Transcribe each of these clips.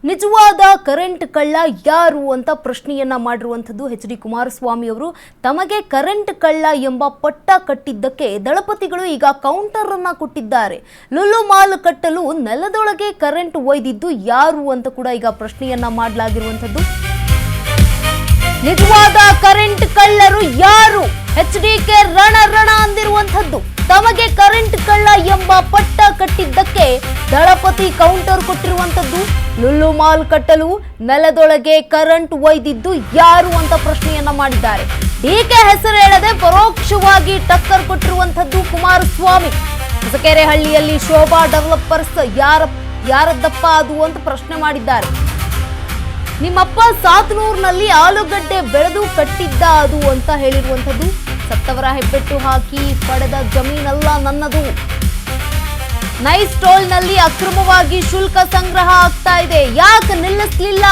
ನಿಜವಾದ ಕರೆಂಟ್ ಕಳ್ಳ ಯಾರು ಅಂತ ಪ್ರಶ್ನೆಯನ್ನ ಮಾಡಿರುವಂತದ್ದು ಎಚ್.ಡಿ. ಕುಮಾರಸ್ವಾಮಿ ಅವರು. ತಮಗೆ ಕರೆಂಟ್ ಕಳ್ಳ ಎಂಬ ಪಟ್ಟ ಕಟ್ಟಿದ್ದಕ್ಕೆ ದಳಪತಿಗಳು ಈಗ ಕೌಂಟರ್ ಅನ್ನ ಕೊಟ್ಟಿದ್ದಾರೆ. ಲುಲು ಮಾಲ್ ಕಟ್ಟಲು ನೆಲದೊಳಗೆ ಕರೆಂಟ್ ಒಯ್ದಿದ್ದು ಯಾರು ಅಂತ ಕೂಡ ಈಗ ಪ್ರಶ್ನೆಯನ್ನ ಮಾಡಲಾಗಿರುವಂತದ್ದು. ನಿಜವಾದ ಕರೆಂಟ್ ಕಳ್ಳರು ಯಾರು? ಎಚ್.ಡಿ.ಕೆ ರಣ ಅಂದಿರುವಂತದ್ದು. ತಮಗೆ ಕರೆಂಟ್ ಕಳ್ಳ ಎಂಬ ಪಟ್ಟ ಕಟ್ಟಿದ್ದಕ್ಕೆ ದಳಪತಿ ಕೌಂಟರ್ ಕೊಟ್ಟಿರುವಂತದ್ದು. ಲುಲು ಮಾಲ್ ಕಟ್ಟಲು ನೆಲದೊಳಗೆ ಕರೆಂಟ್ ಒಯ್ದಿದ್ದು ಯಾರು ಅಂತ ಪ್ರಶ್ನೆಯನ್ನ ಮಾಡಿದ್ದಾರೆ. ಡಿಕೆ ಹೆಸರು ಹೇಳದೆ ಪರೋಕ್ಷವಾಗಿ ಟಕ್ಕರ್ ಕೊಟ್ಟಿರುವಂತದ್ದು ಕುಮಾರಸ್ವಾಮಿ. ಹೊಸಕೆರೆಹಳ್ಳಿಯಲ್ಲಿ ಶೋಭಾ ಡೆವಲಪರ್ಸ್ ಯಾರದ್ದಪ್ಪ ಅದು ಅಂತ ಪ್ರಶ್ನೆ ಮಾಡಿದ್ದಾರೆ. ನಿಮ್ಮಪ್ಪ ಸಾತನೂರಿನಲ್ಲಿ ಆಲೂಗಡ್ಡೆ ಬೆಳೆದು ಕಟ್ಟಿದ್ದ ಅದು ಅಂತ ಹೇಳಿರುವಂತದ್ದು. ಸತ್ತವರ ಹೆಬ್ಬೆಟ್ಟು ಹಾಕಿ ಪಡೆದ ಜಮೀನಲ್ಲ ನನ್ನದು. ನೈಸ್ ಟೋಲ್ನಲ್ಲಿ ಅಕ್ರಮವಾಗಿ ಶುಲ್ಕ ಸಂಗ್ರಹ ಆಗ್ತಾ ಇದೆ, ಯಾಕೆ ನಿಲ್ಲಿಸಲಿಲ್ಲ?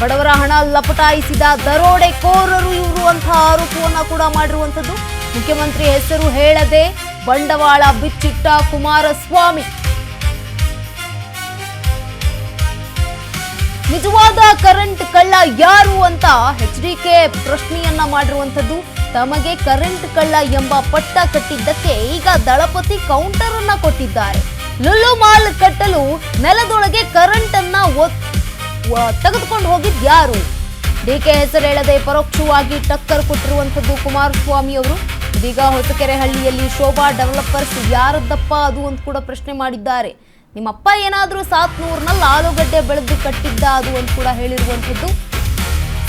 ಬಡವರ ಹಣ ಲಪಟಾಯಿಸಿದ ದರೋಡೆಕೋರರು ಇವರು ಅಂತ ಆರೋಪವನ್ನ ಕೂಡ ಮಾಡಿರುವಂತದ್ದು. ಮುಖ್ಯಮಂತ್ರಿ ಹೆಸರು ಹೇಳದೆ ಬಂಡವಾಳ ಬಿಚ್ಚಿಟ್ಟ ಕುಮಾರಸ್ವಾಮಿ. ನಿಜವಾದ ಕರೆಂಟ್ ಕಳ್ಳ ಯಾರು ಅಂತ ಎಚ್.ಡಿ.ಕೆ ಪ್ರಶ್ನೆಯನ್ನ ಮಾಡಿರುವಂತದ್ದು. ತಮಗೆ ಕರೆಂಟ್ ಕಳ್ಳ ಎಂಬ ಪಟ್ಟ ಕಟ್ಟಿದ್ದಕ್ಕೆ ಈಗ ದಳಪತಿ ಕೌಂಟರ್ ಅನ್ನ ಕೊಟ್ಟಿದ್ದಾರೆ. ಲುಲು ಮಾಲ್ ಕಟ್ಟಲು ನೆಲದೊಳಗೆ ಕರೆಂಟ್ ಅನ್ನ ತೆಗೆದುಕೊಂಡು ಹೋಗಿದ್ ಯಾರು? ಡಿಕೆ ಹೆಸರು ಹೇಳದೆ ಪರೋಕ್ಷವಾಗಿ ಟಕ್ಕರ್ ಕೊಟ್ಟಿರುವಂತದ್ದು ಕುಮಾರಸ್ವಾಮಿ ಅವರು. ಇದೀಗ ಹೊಸಕೆರೆಹಳ್ಳಿಯಲ್ಲಿ ಶೋಭಾ ಡೆವಲಪರ್ಸ್ ಯಾರದ್ದಪ್ಪ ಅದು ಅಂತ ಕೂಡ ಪ್ರಶ್ನೆ ಮಾಡಿದ್ದಾರೆ. ನಿಮ್ಮಪ್ಪ ಏನಾದ್ರೂ ಸಾತನೂರಿನಲ್ಲಿ ಆಲೂಗಡ್ಡೆ ಬೆಳೆದು ಕಟ್ಟಿದ್ದ ಅದು ಅಂತ ಕೂಡ ಹೇಳಿರುವಂತದ್ದು.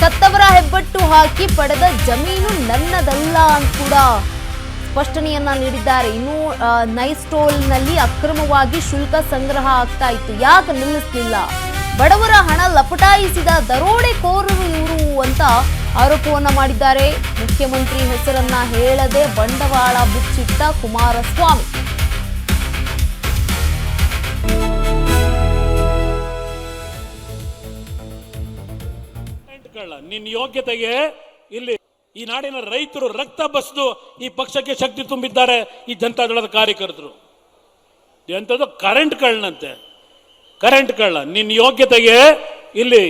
ಸತ್ತವರ ಹೆಬ್ಬೆಟ್ಟು ಹಾಕಿ ಪಡೆದ ಜಮೀನು ನನ್ನದಲ್ಲ ಅಂತ ಕೂಡ ಸ್ಪಷ್ಟನೆಯನ್ನ ನೀಡಿದ್ದಾರೆ. ಇನ್ನು ನೈಸ್ ಟೋಲ್ನಲ್ಲಿ ಅಕ್ರಮವಾಗಿ ಶುಲ್ಕ ಸಂಗ್ರಹ ಆಗ್ತಾ ಇತ್ತು, ಯಾಕೆ ನಿಲ್ಲಿಸಲಿಲ್ಲ? ಬಡವರ ಹಣ ಲಪಟಾಯಿಸಿದ ದರೋಡೆಕೋರರು ಇವರು ಅಂತ ಆರೋಪವನ್ನ ಮಾಡಿದ್ದಾರೆ. ಮುಖ್ಯಮಂತ್ರಿ ಹೆಸರನ್ನ ಹೇಳದೆ ಬಂಡವಾಳ ಬಿಚ್ಚಿಟ್ಟ ಕುಮಾರಸ್ವಾಮಿ. ನಿನ್ನ ಯೋಗ್ಯತೆಗೆ ಇಲ್ಲಿ ಈ ನಾಡಿನ ರೈತರು ರಕ್ತ ಬಸ್ದು ಈ ಪಕ್ಷಕ್ಕೆ ಶಕ್ತಿ ತುಂಬಿದ್ದಾರೆ. ಈ ಜನತಾದಳದ ಕಾರ್ಯಕರ್ತರು ಎಂಥದ್ದು ಕರೆಂಟ್ ಕಳ್ಳನಂತೆ. ಕರೆಂಟ್ ಕಳ್ಳ ನಿನ್ನ ಯೋಗ್ಯತೆಗೆ ಇಲ್ಲಿ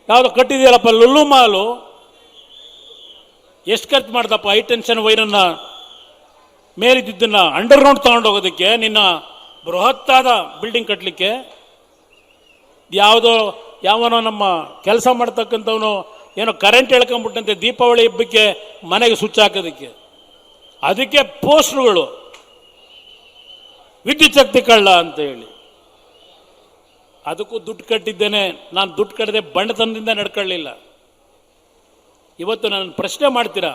ಯಾವ್ದು ಕಟ್ಟಿದೆಯಲ್ಲಪ್ಪ ಲುಲು ಮಾಲು, ಎಷ್ಟು ಖರ್ಚು ಮಾಡ್ದಪ್ಪ ಹೈ ಟೆನ್ಷನ್ ವೈರನ್ನ ಮೇಲಿದ್ದನ್ನ ಅಂಡರ್ ಗ್ರೌಂಡ್ ತಗೊಂಡೋಗೋದಕ್ಕೆ, ನಿನ್ನ ಬೃಹತ್ತಾದ ಬಿಲ್ಡಿಂಗ್ ಕಟ್ಟಲಿಕ್ಕೆ. ಯಾವನೋ ನಮ್ಮ ಕೆಲಸ ಮಾಡ್ತಕ್ಕಂಥವನು ಏನೋ ಕರೆಂಟ್ ಎಳ್ಕೊಂಡ್ಬಿಟ್ಟಂತೆ ದೀಪಾವಳಿ ಹಬ್ಬಕ್ಕೆ ಮನೆಗೆ ಸ್ವಿಚ್ ಹಾಕೋದಕ್ಕೆ. ಅದಕ್ಕೆ ಪೋಸ್ಟರ್ಗಳು ವಿದ್ಯುತ್ ಶಕ್ತಿ ಕಳ್ಳ ಅಂತ ಹೇಳಿ. ಅದಕ್ಕೂ ದುಡ್ಡು ಕಟ್ಟಿದ್ದೇನೆ ನಾನು. ದುಡ್ಡು ಕಟ್ಟದೆ ಬಂಡತನದಿಂದ ನಡ್ಕೊಳ್ಳಿಲ್ಲ. ಇವತ್ತು ನನ್ನ ಪ್ರಶ್ನೆ ಮಾಡ್ತೀರಾ?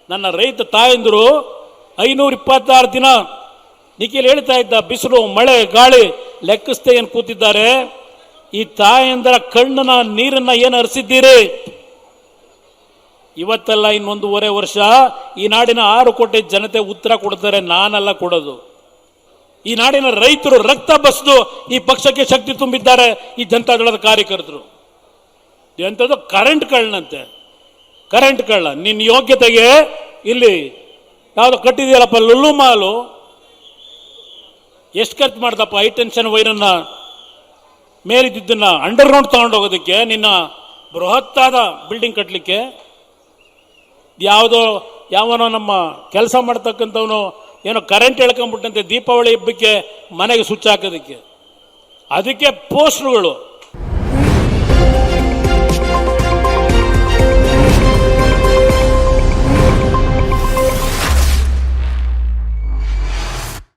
ನನ್ನ ರೈತ ತಾಯಂದರು 526 ದಿನ ನಿಖಿಲ್ ಹೇಳ್ತಾ ಇದ್ದ, ಬಿಸಿಲು ಮಳೆ ಗಾಳಿ ಲೆಕ್ಕಿಸ್ತೆ ಏನು ಕೂತಿದ್ದಾರೆ. ಈ ತಾಯಂದರ ಕಣ್ಣನ ನೀರನ್ನ ಏನು ಹರಿಸಿದ್ದೀರಿ? ಇವತ್ತೆಲ್ಲ ಇನ್ನೊಂದೂವರೆ ವರ್ಷ ಈ ನಾಡಿನ 6 ಕೋಟಿ ಜನತೆ ಉತ್ತರ ಕೊಡ್ತಾರೆ, ನಾನಲ್ಲ ಕೊಡೋದು. ಈ ನಾಡಿನ ರೈತರು ರಕ್ತ ಬಸ್ದು ಈ ಪಕ್ಷಕ್ಕೆ ಶಕ್ತಿ ತುಂಬಿದ್ದಾರೆ. ಈ ಜನತಾದಳದ ಕಾರ್ಯಕರ್ತರು ಎಂಥದ್ದು ಕರೆಂಟ್ ಕಳ್ಳನಂತೆ. ಕರೆಂಟ್ ಕಳ್ಳ ನಿನ್ನ ಯೋಗ್ಯತೆಗೆ ಇಲ್ಲಿ ಯಾವ್ದು ಕಟ್ಟಿದೆಯಲ್ಲಪ್ಪ ಲುಲು ಮಾಲು, ಎಷ್ಟು ಖರ್ಚು ಮಾಡ್ದಪ್ಪ ಹೈ ಟೆನ್ಷನ್ ವೈರನ್ನ ಮೇಲಿದ್ದನ್ನ ಅಂಡರ್ ಗ್ರೌಂಡ್ ತಗೊಂಡೋಗೋದಕ್ಕೆ, ನಿನ್ನ ಬೃಹತ್ತಾದ ಬಿಲ್ಡಿಂಗ್ ಕಟ್ಟಲಿಕ್ಕೆ. ಯಾವನೋ ನಮ್ಮ ಕೆಲಸ ಮಾಡ್ತಕ್ಕಂಥವನು ಏನೋ ಕರೆಂಟ್ ಎಳ್ಕೊಂಡ್ಬಿಟ್ಟಂತೆ ದೀಪಾವಳಿ ಹಬ್ಬಕ್ಕೆ ಮನೆಗೆ ಸ್ವಿಚ್ ಹಾಕೋದಕ್ಕೆ. ಅದಕ್ಕೆ ಪೋಸ್ಟರ್ಗಳು